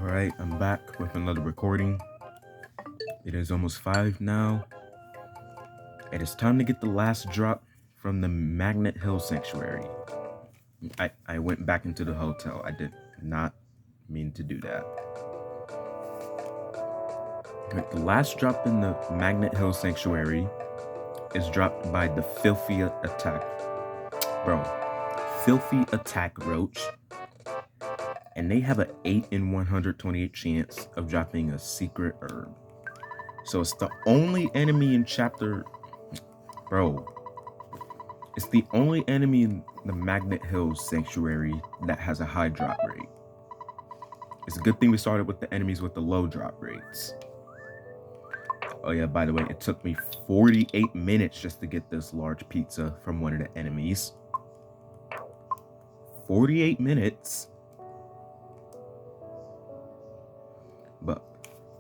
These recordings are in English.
Alright, I'm back with another recording. It is almost 5 now. It is time to get the last drop from the Magnet Hill Sanctuary. I went back into the hotel. I did not mean to do that. The last drop in the Magnet Hill Sanctuary is dropped by the Filthy Attack. Filthy Attack Roach. And they have an 8 in 128 chance of dropping a secret herb. So it's the only enemy in chapter... It's the only enemy in the Magnet Hill Sanctuary that has a high drop rate. It's a good thing we started with the enemies with the low drop rates. Oh yeah, by the way, it took me 48 minutes just to get this large pizza from one of the enemies. 48 minutes. But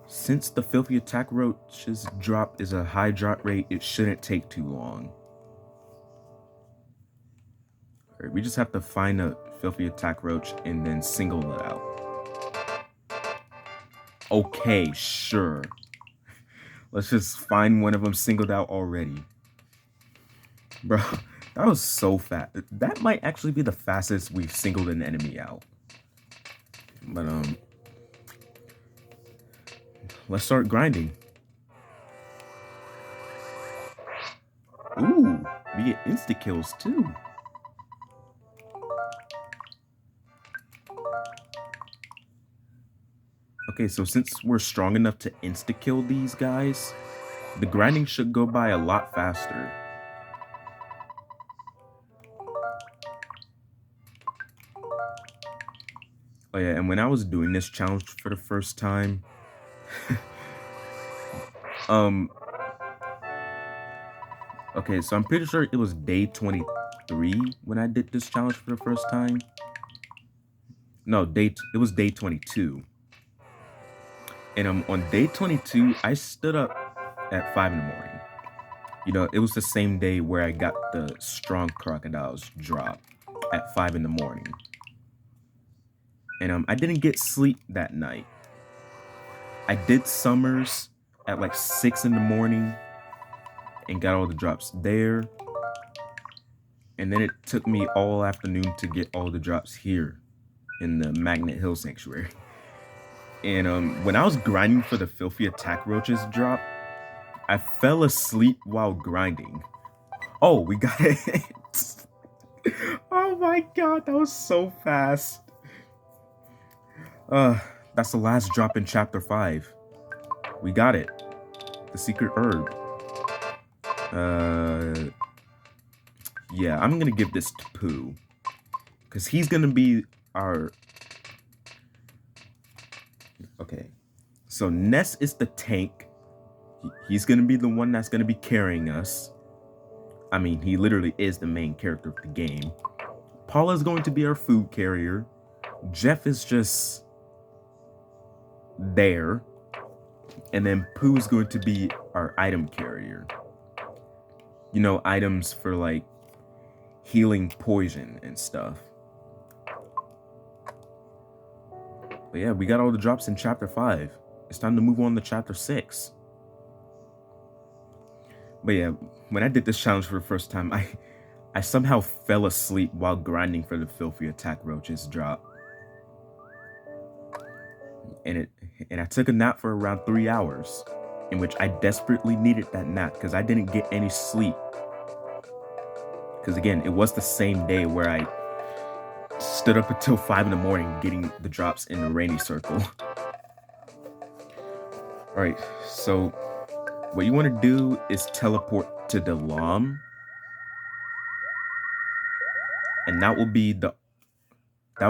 since the Filthy Attack Roach's drop is a high drop rate, it shouldn't take too long. Right, we just have to find a Filthy Attack Roach and then single it out. Okay, sure. Let's just find one of them singled out already. Bro, that was so fast. That might actually be the fastest we've singled an enemy out. But, let's start grinding. Ooh, we get insta-kills too. Okay, so since we're strong enough to insta-kill these guys, the grinding should go by a lot faster. Oh yeah, and when I was doing this challenge for the first time, okay, so I'm pretty sure it was day 23 when I did this challenge for the first time. No, it was day 22. And on day 22, I stood up at 5 in the morning. You know, it was the same day where I got the strong crocodiles drop at 5 in the morning. And I didn't get sleep that night. I did summers at like 6 in the morning and got all the drops there. And then it took me all afternoon to get all the drops here in the Magnet Hill Sanctuary. And when I was grinding for the Filthy Attack Roaches drop, I fell asleep while grinding. Oh, we got it. Oh my god, that was so fast. That's the last drop in chapter 5. We got it. The secret herb. Yeah, I'm gonna give this to Pooh. Because he's gonna be our... Okay. So Ness is the tank. He's gonna be the one that's gonna be carrying us. I mean, he literally is the main character of the game. Paula's going to be our food carrier. Jeff is just there. And then Pooh's going to be our item carrier. You know, items for like healing poison and stuff. But yeah, we got all the drops in chapter 5. It's time to move on to chapter 6. But yeah, when I did this challenge for the first time, I somehow fell asleep while grinding for the Filthy Attack Roaches drop. And I took a nap for around 3 hours, in which I desperately needed that nap because I didn't get any sleep. Because again, it was the same day where I stood up until 5 in the morning getting the drops in the rainy circle. Alright, so what you want to do is teleport to the Lam. And that will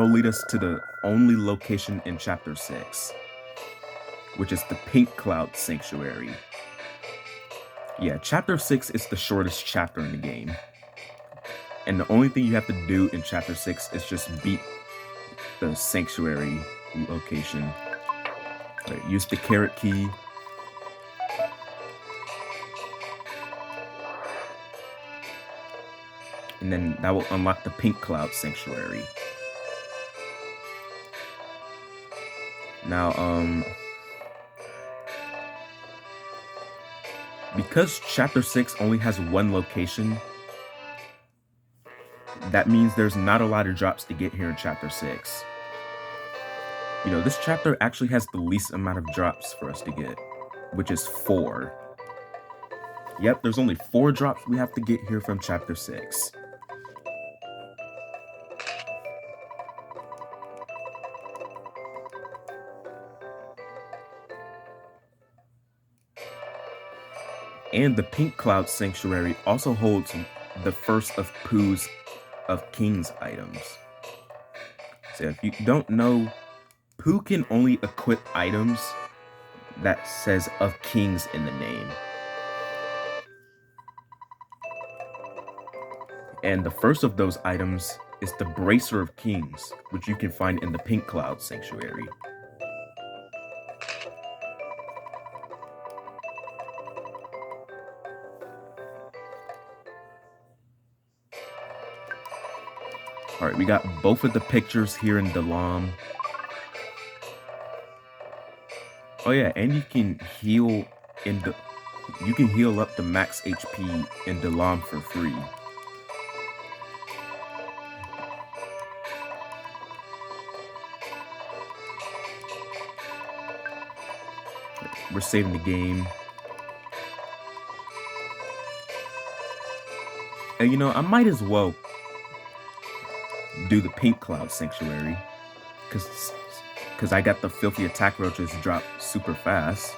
lead us to the only location in chapter 6, which is the Pink Cloud Sanctuary. Yeah, chapter 6 is the shortest chapter in the game. And the only thing you have to do in chapter 6 is just beat the sanctuary location. Right, use the carrot key. And then that will unlock the Pink Cloud Sanctuary. Now, because Chapter 6 only has one location, that means there's not a lot of drops to get here in Chapter 6. You know, this chapter actually has the least amount of drops for us to get, which is 4. Yep, there's only 4 drops we have to get here from Chapter 6. And the Pink Cloud Sanctuary also holds the first of Pooh's of King's items. So if you don't know, Pooh can only equip items that says of Kings in the name. And the first of those items is the Bracer of Kings, which you can find in the Pink Cloud Sanctuary. Alright, we got both of the pictures here in Dalam. Oh yeah, and you can heal up to max HP in Dalam for free. We're saving the game. And you know, I might as well do the Pink Cloud Sanctuary, because I got the Filthy Attack Roaches drop super fast.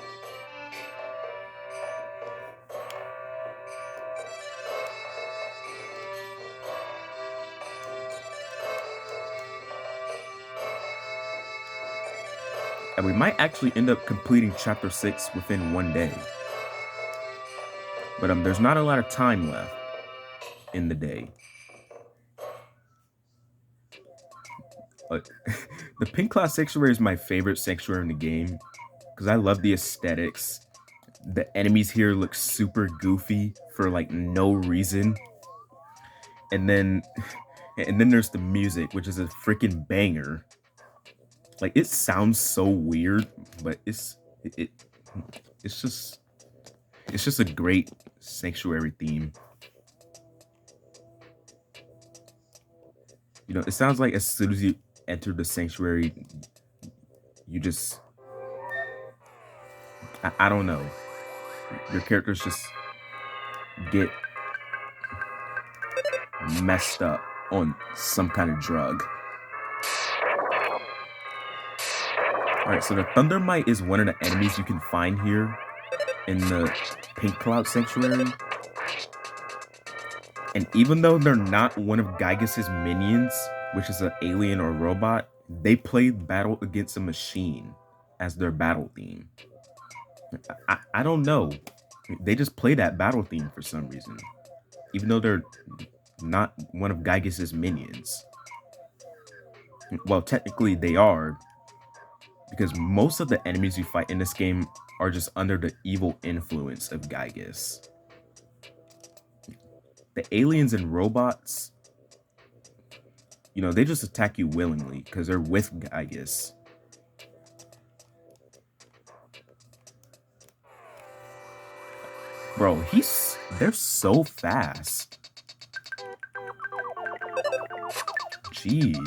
And we might actually end up completing Chapter 6 within one day. But there's not a lot of time left in the day. But the Pink Cloud Sanctuary is my favorite sanctuary in the game because I love the aesthetics. The enemies here look super goofy for like no reason. And then there's the music, which is a freaking banger. Like, it sounds so weird, but it's just a great sanctuary theme. You know, it sounds like as soon as you enter the sanctuary, you just, I don't know, your characters just get messed up on some kind of drug. Alright, so the Thundermite is one of the enemies you can find here in the Pink Cloud Sanctuary. And even though they're not one of Gygas's minions, which is an alien or robot, they play Battle Against a Machine as their battle theme. I don't know. They just play that battle theme for some reason, even though they're not one of Gygas's minions. Well, technically they are, because most of the enemies you fight in this game are just under the evil influence of Gygas. The aliens and robots, you know, they just attack you willingly because they're with Gygas. Bro, they're so fast. Jeez.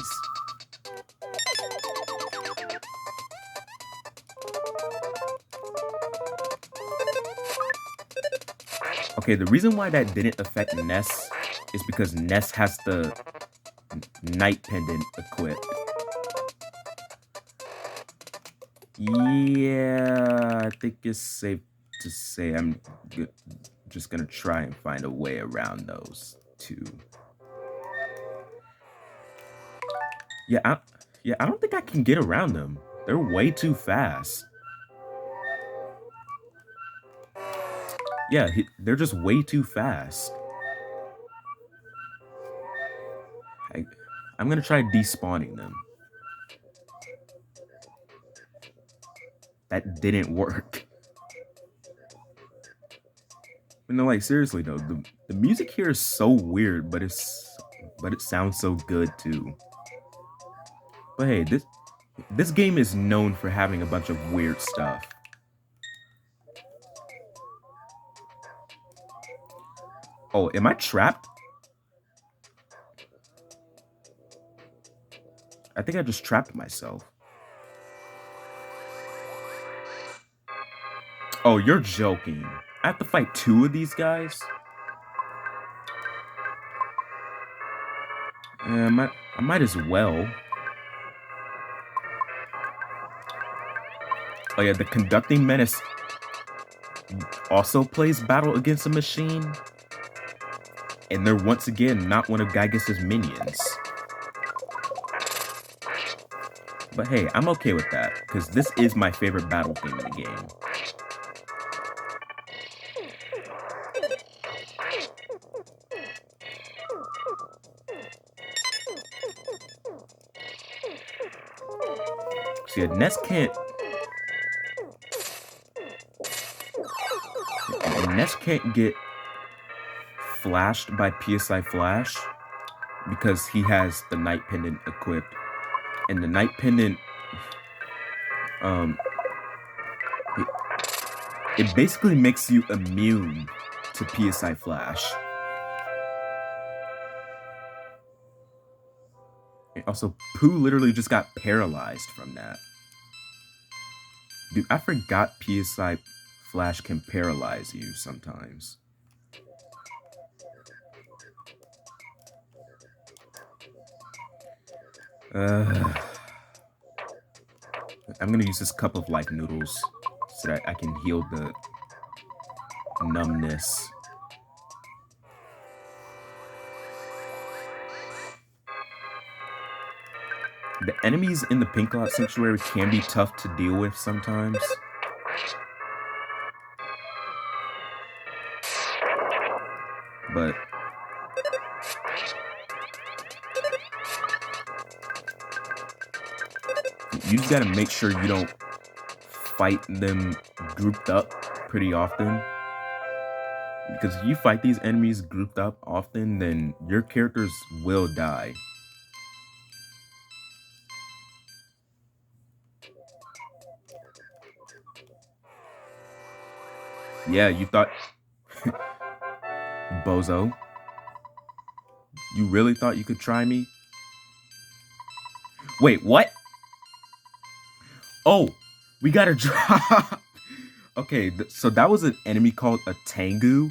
Okay, the reason why that didn't affect Ness is because Ness has the Night Pendant equipped. Yeah, I think it's safe to say I'm just gonna try and find a way around those two. Yeah, I don't think I can get around them. They're way too fast. Yeah, they're just way too fast. I'm gonna try despawning them. That didn't work. But no, like, seriously though, the music here is so weird, but it sounds so good too. But hey, This game is known for having a bunch of weird stuff. Oh, am I trapped? I think I just trapped myself. Oh, you're joking. I have to fight 2 of these guys? I might as well. Oh yeah, the conducting menace also plays battle against a machine. And they're once again not one of Gygas's minions. But hey, I'm okay with that, because this is my favorite battle theme in the game. See, Ness can't get flashed by PSI Flash because he has the Night Pendant equipped. And the Night Pendant, it basically makes you immune to PSI Flash. And also, Pooh literally just got paralyzed from that. Dude, I forgot PSI Flash can paralyze you sometimes. I'm gonna use this cup of life noodles so that I can heal the numbness. The enemies in the Pink Lot Sanctuary can be tough to deal with sometimes. But you just gotta make sure you don't fight them grouped up pretty often. Because if you fight these enemies grouped up often, then your characters will die. Yeah, you thought... Bozo. You really thought you could try me? Wait, what? Oh, we got a drop. Okay, so that was an enemy called a Tengu.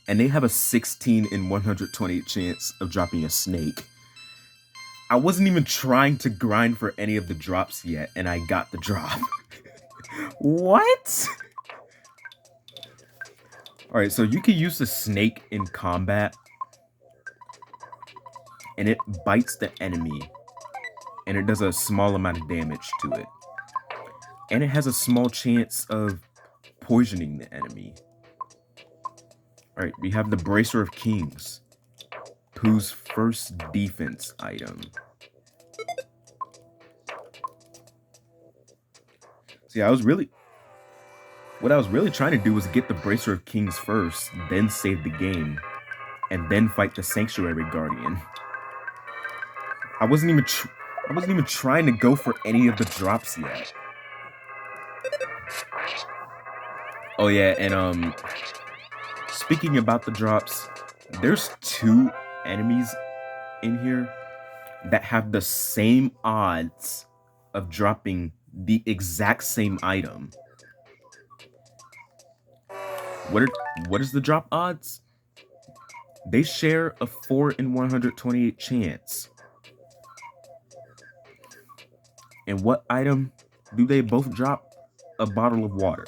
And they have a 16 in 128 chance of dropping a snake. I wasn't even trying to grind for any of the drops yet, and I got the drop. What? Alright, so you can use the snake in combat. And it bites the enemy. And it does a small amount of damage to it. And it has a small chance of poisoning the enemy. Alright, we have the Bracer of Kings. Pooh's first defense item. See, what I was really trying to do was get the Bracer of Kings first, then save the game, and then fight the Sanctuary Guardian. I wasn't even trying to go for any of the drops yet. Oh yeah, and speaking about the drops, there's 2 enemies in here that have the same odds of dropping the exact same item. What is the drop odds? They share a 4 in 128 chance. And what item do they both drop? A bottle of water.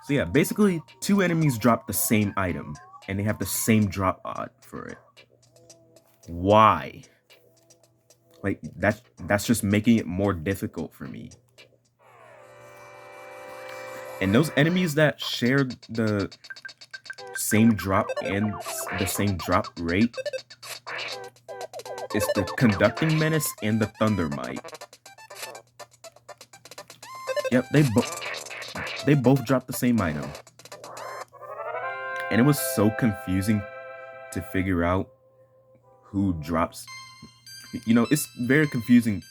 So yeah, basically 2 enemies drop the same item, and they have the same drop odd for it. Why? Like, that's just making it more difficult for me. And those enemies that share the same drop and the same drop rate is the Conducting Menace and the Thunder Might. Yep, they both dropped the same item. And it was so confusing to figure out who drops. You know, it's very confusing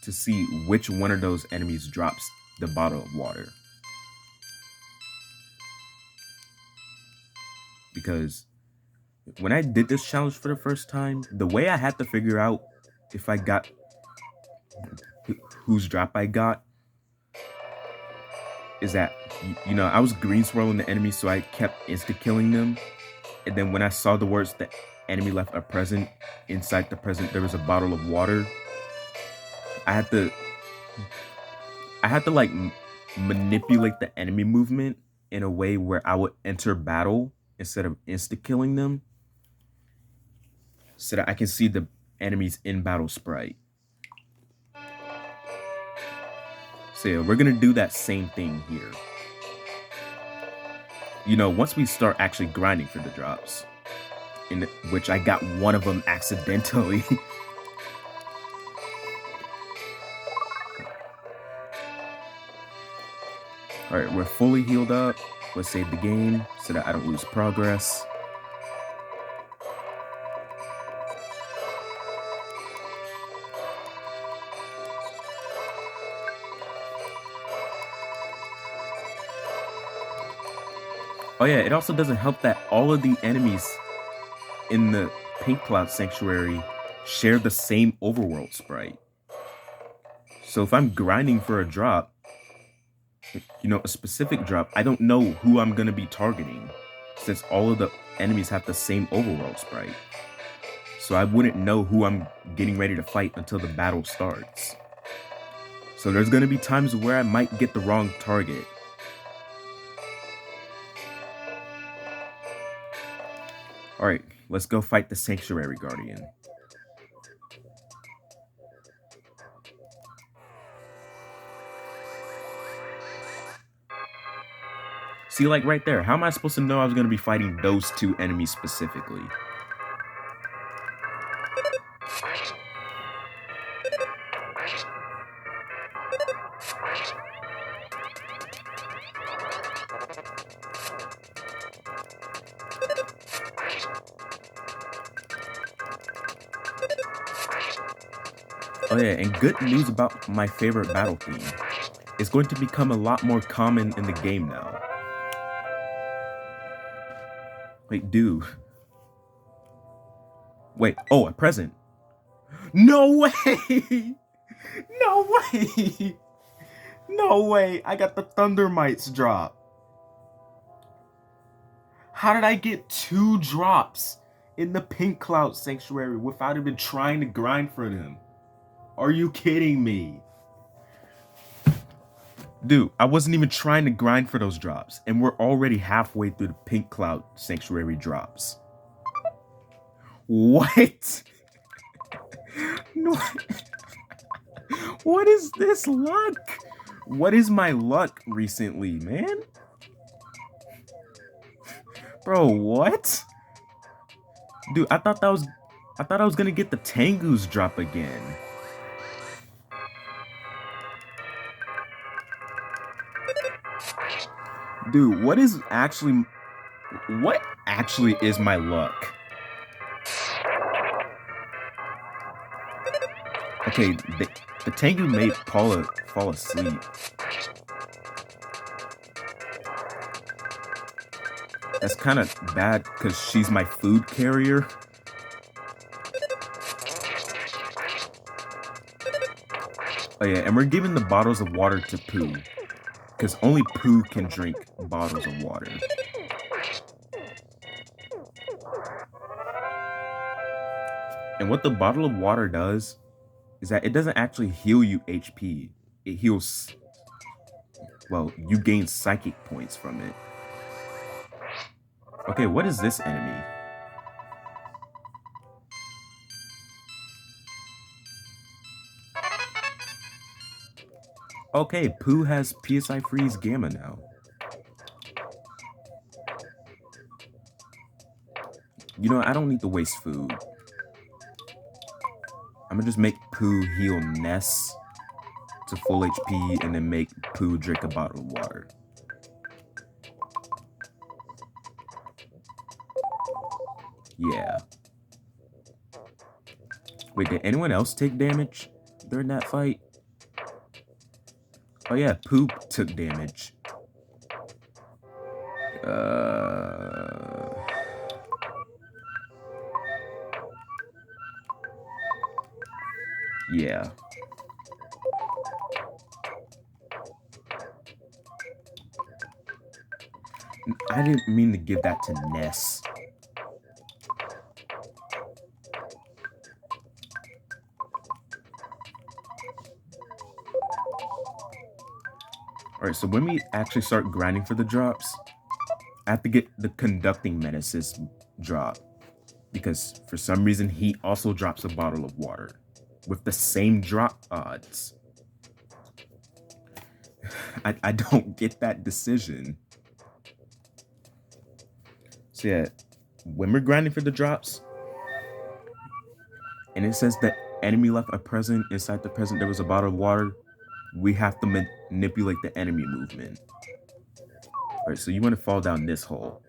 to see which one of those enemies drops the bottle of water. Because when I did this challenge for the first time, the way I had to figure out if I got whose drop I got is that, you know, I was green swirling the enemy, so I kept insta-killing them. And then when I saw the words the enemy left a present, inside the present there was a bottle of water, I had to like manipulate the enemy movement in a way where I would enter battle instead of insta-killing them, so that I can see the enemy's in-battle sprite. So yeah, we're gonna do that same thing here. You know, once we start actually grinding for the drops, in which I got one of them accidentally. Alright, we're fully healed up. Let's save the game so that I don't lose progress. Oh yeah, it also doesn't help that all of the enemies in the Pink Cloud Sanctuary share the same overworld sprite. So if I'm grinding for a drop, you know, a specific drop, I don't know who I'm gonna be targeting, since all of the enemies have the same overworld sprite. So I wouldn't know who I'm getting ready to fight until the battle starts. So there's gonna be times where I might get the wrong target. Alright, let's go fight the Sanctuary Guardian. See, like right there, how am I supposed to know I was going to be fighting those two enemies specifically? Oh yeah, and good news about my favorite battle theme. It's going to become a lot more common in the game now. Wait, dude. Wait, oh, a present. No way! No way! No way! I got the Thunder Mites drop. How did I get 2 drops in the Pink Cloud Sanctuary without even trying to grind for them? Are you kidding me? Dude, I wasn't even trying to grind for those drops, and we're already halfway through the Pink Cloud Sanctuary drops. What? No. What is this luck? What is my luck recently, man? Bro, what? Dude, I thought I was gonna get the Tengu's drop again. Dude, what actually is my luck? Okay, the Tengu made Paula fall asleep. That's kind of bad because she's my food carrier. Oh yeah, and we're giving the bottles of water to Pooh, because only Pooh can drink bottles of water. And what the bottle of water does is that it doesn't actually heal you HP. It heals, well, you gain psychic points from it. Okay, what is this enemy? Okay, Pooh has PSI Freeze Gamma now. You know, I don't need to waste food. I'm gonna just make Pooh heal Ness to full HP and then make Pooh drink a bottle of water. Yeah. Wait, did anyone else take damage during that fight? Oh yeah, Poop took damage. Yeah. I didn't mean to give that to Ness. Alright, so when we actually start grinding for the drops, I have to get the conducting menaces drop. Because for some reason, he also drops a bottle of water with the same drop odds. I don't get that decision. So yeah, when we're grinding for the drops, and it says that enemy left a present, inside the present there was a bottle of water, we have to manipulate the enemy movement. Alright, so you want to fall down this hole.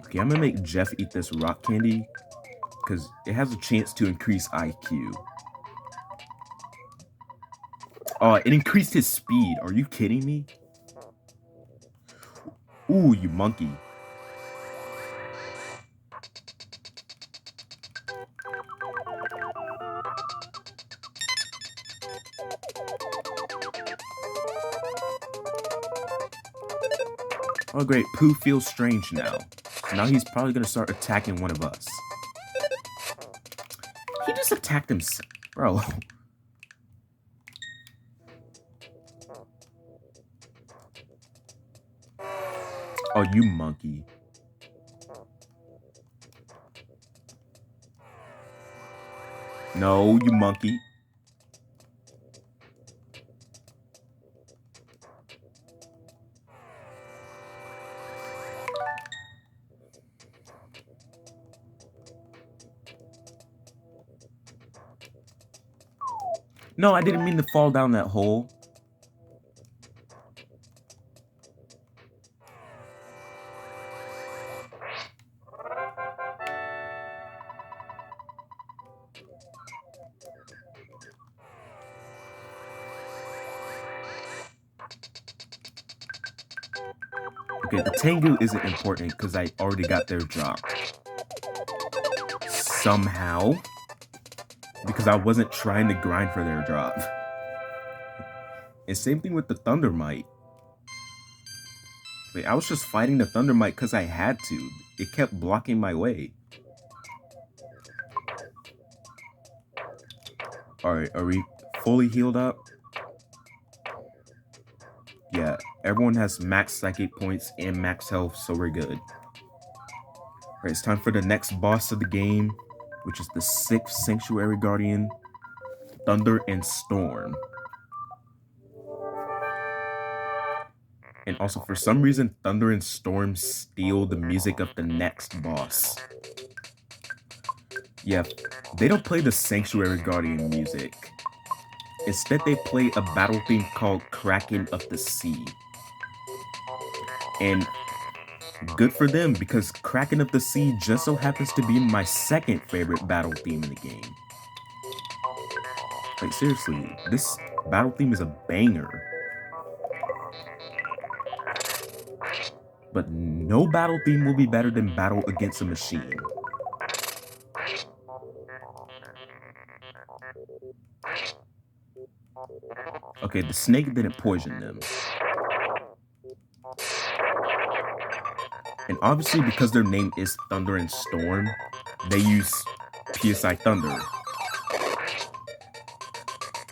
Okay, I'm gonna make Jeff eat this rock candy, because it has a chance to increase IQ. Oh, it increased his speed. Are you kidding me? Ooh, you monkey. Oh great, Pooh feels strange now. So now he's probably gonna start attacking one of us. He just attacked himself. Bro. Oh, you monkey. No, you monkey. No, I didn't mean to fall down that hole. Okay, the Tengu isn't important because I already got their drop. Somehow. Because I wasn't trying to grind for their drop. And same thing with the Thundermite. Wait, I was just fighting the Thundermite because I had to. It kept blocking my way. Alright, are we fully healed up? Yeah, everyone has max psychic points and max health, so we're good. Alright, it's time for the next boss of the game, which is the 6th Sanctuary Guardian, Thunder and Storm. And also, for some reason, Thunder and Storm steal the music of the next boss. Yeah, they don't play the Sanctuary Guardian music. Instead, they play a battle theme called Kraken of the Sea. And good for them, because Kraken of the Sea just so happens to be my second favorite battle theme in the game. Like, seriously, this battle theme is a banger. But no battle theme will be better than Battle Against a Machine. Okay, the snake didn't poison them. And obviously, because their name is Thunder and Storm, they use PSI Thunder.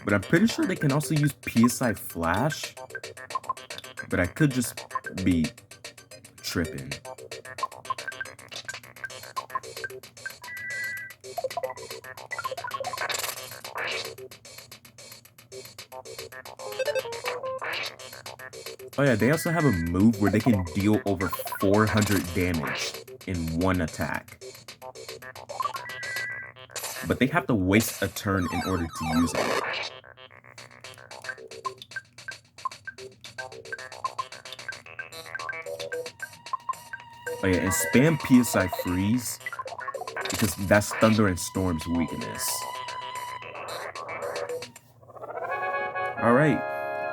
But I'm pretty sure they can also use PSI Flash. But I could just be tripping. Oh yeah, they also have a move where they can deal over 400 damage in one attack. But they have to waste a turn in order to use it. Oh yeah, and spam PSI Freeze, because that's Thunder and Storm's weakness. Alright.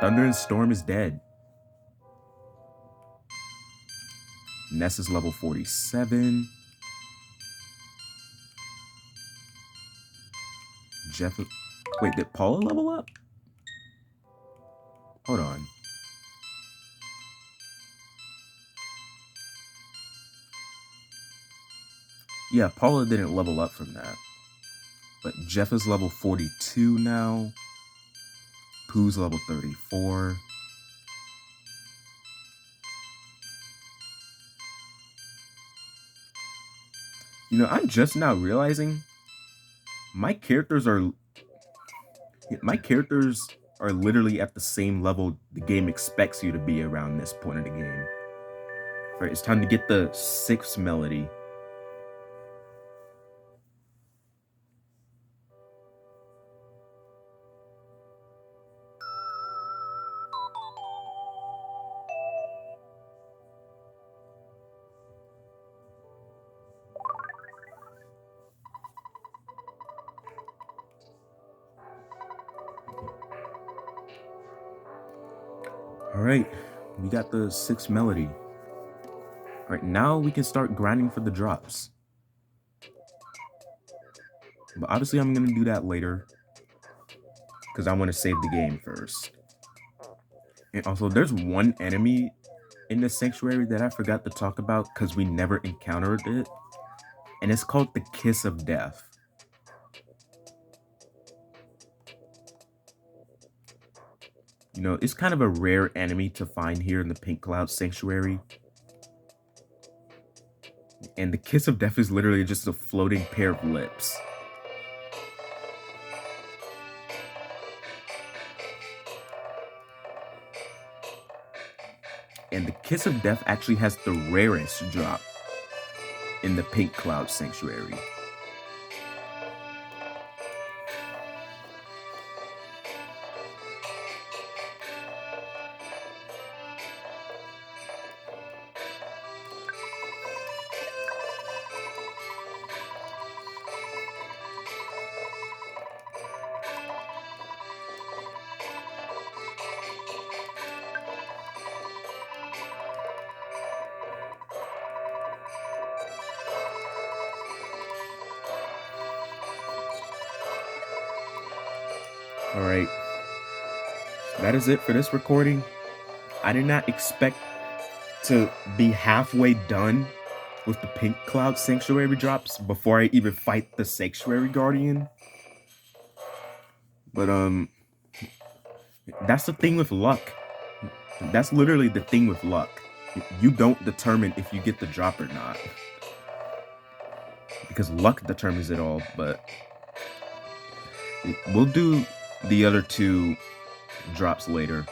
Thunder and Storm is dead. Ness is level 47. Jeff... Wait, did Paula level up? Hold on. Yeah, Paula didn't level up from that. But Jeff is level 42 now. Pooh's level 34. You know, I'm just now realizing my characters are literally at the same level the game expects you to be around this point of the game. All right, it's time to get the 6th melody. All right, we got the 6th melody. All right, now we can start grinding for the drops. But obviously I'm gonna do that later because I want to save the game first. And also, there's one enemy in the sanctuary that I forgot to talk about because we never encountered it. And it's called the Kiss of Death. You know, it's kind of a rare enemy to find here in the Pink Cloud Sanctuary. And the Kiss of Death is literally just a floating pair of lips. And the Kiss of Death actually has the rarest drop in the Pink Cloud Sanctuary. Alright, that is it for this recording. I did not expect to be halfway done with the Pink Cloud Sanctuary drops before I even fight the Sanctuary Guardian. But that's the thing with luck. That's literally the thing with luck. You don't determine if you get the drop or not. Because luck determines it all, but we'll do the other 2 drops later.